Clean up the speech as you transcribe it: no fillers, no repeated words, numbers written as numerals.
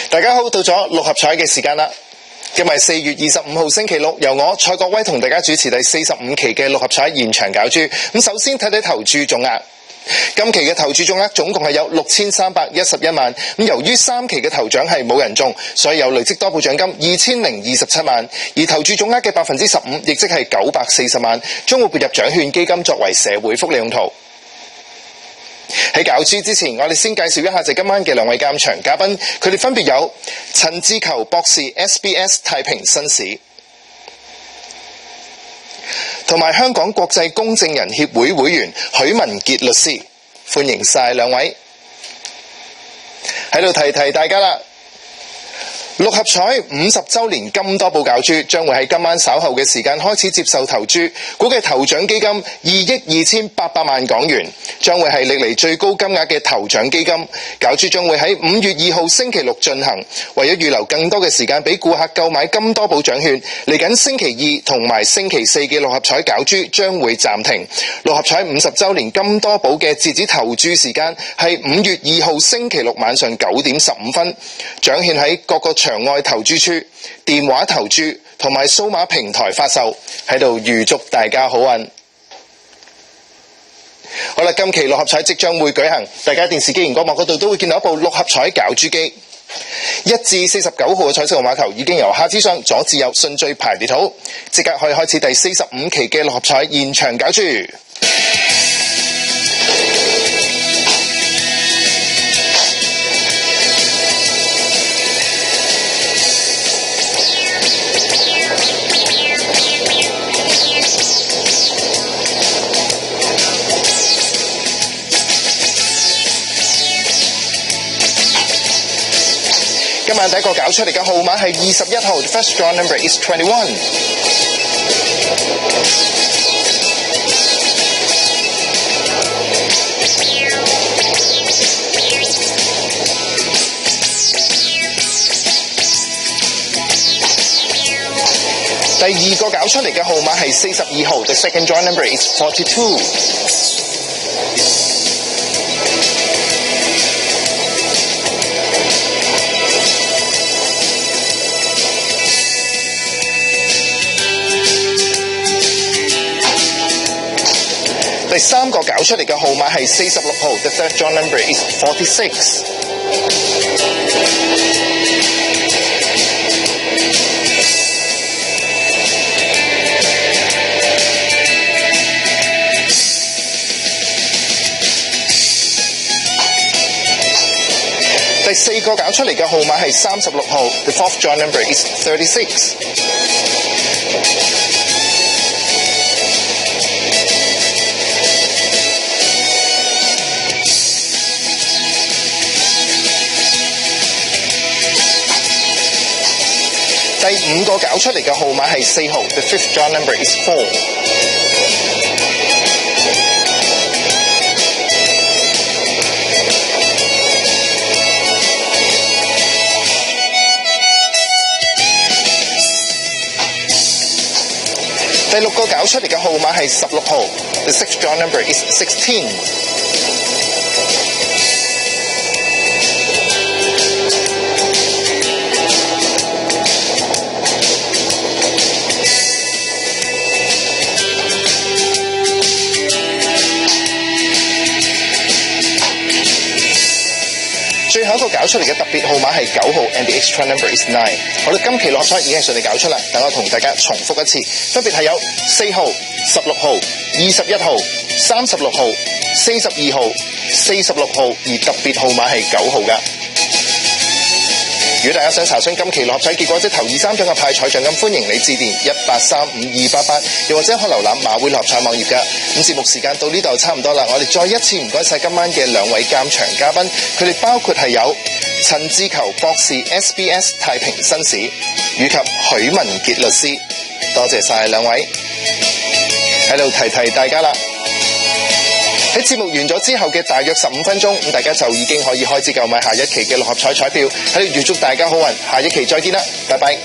大家好，到咗六合彩嘅時間啦！今日4月25號星期六，由我蔡國威同大家主持第45期嘅六合彩現場攪珠。咁首先睇睇投注總額。今期嘅投注總額總共係有6311萬，咁由於3期嘅頭獎係冇人中，所以有累積多寶獎金2027萬，而投注總額嘅15%，亦即係940萬，將會撥入獎券基金作為社會福利用途。喺攪珠之前，我哋先介紹一下就今晚嘅兩位監場嘉賓，佢哋分別有陳志球博士 SBS 太平紳士，同埋香港國際公證人協會會員許文傑律師，歡迎晒兩位。喺度提大家啦，六合彩50週年金多寶攪珠將會喺今晚稍後嘅時間開始接受投注，估計頭獎基金2億2800萬港元，將會係歷嚟最高金額嘅頭獎基金。攪珠將會喺5月2號星期六進行，為咗預留更多嘅時間俾顧客購買金多寶獎券，嚟緊星期2同埋星期4嘅六合彩攪珠將會暫停。六合彩50週年金多寶嘅截止投注時間係5月2號星期六晚上9點15分，獎券喺各個場外投注處、電話投注同埋數碼平台發售，喺度預祝大家好運。好啦，今期六合彩即將會舉行，大家電視機熒光幕嗰度都會見到一部六合彩攪珠機。1至49號嘅彩色號碼球已經由下至上、左至右順序排列好，即刻可以開始第45期嘅六合彩現場攪珠。今晚第一個攪出嚟嘅號碼係21號 ，The first draw number is 21。第二個攪出嚟嘅號碼係42號 ，The second draw number is 42。第三個攪出嚟嘅號碼係46號 ，The third draw number is 46。第四個攪出嚟嘅號碼係36號 ，The fourth draw number is 36。第五個攪出嚟嘅號碼係4號 ，The fifth draw number is 4。第六個攪出嚟嘅號碼係16號 ，The sixth draw number is 16。最後一個攪出嚟嘅特別號碼係9號 ，and the extra number is 9。好啦，今期六合彩已經係順利攪出啦，等我同大家重複一次，分別係有4號、16號、21號、36號、42號、46號，而特別號碼係9號㗎。如果大家想查詢今期六合彩結果，即頭2、3獎嘅派彩獎金，歡迎你致電1835288，又或者可瀏覽馬會六合彩網頁㗎。咁節目時間到呢度差唔多啦，我哋再一次唔該晒今晚嘅兩位監場嘉賓，佢哋包括係有陳志球博士 SBS 太平紳士，以及許文傑律師，多謝晒兩位。喺度提大家啦。喺節目完咗之後嘅大約15分鐘，咁大家就已經可以開始購買下一期嘅六合彩彩票，喺度預祝大家好運，下一期再見啦，拜拜。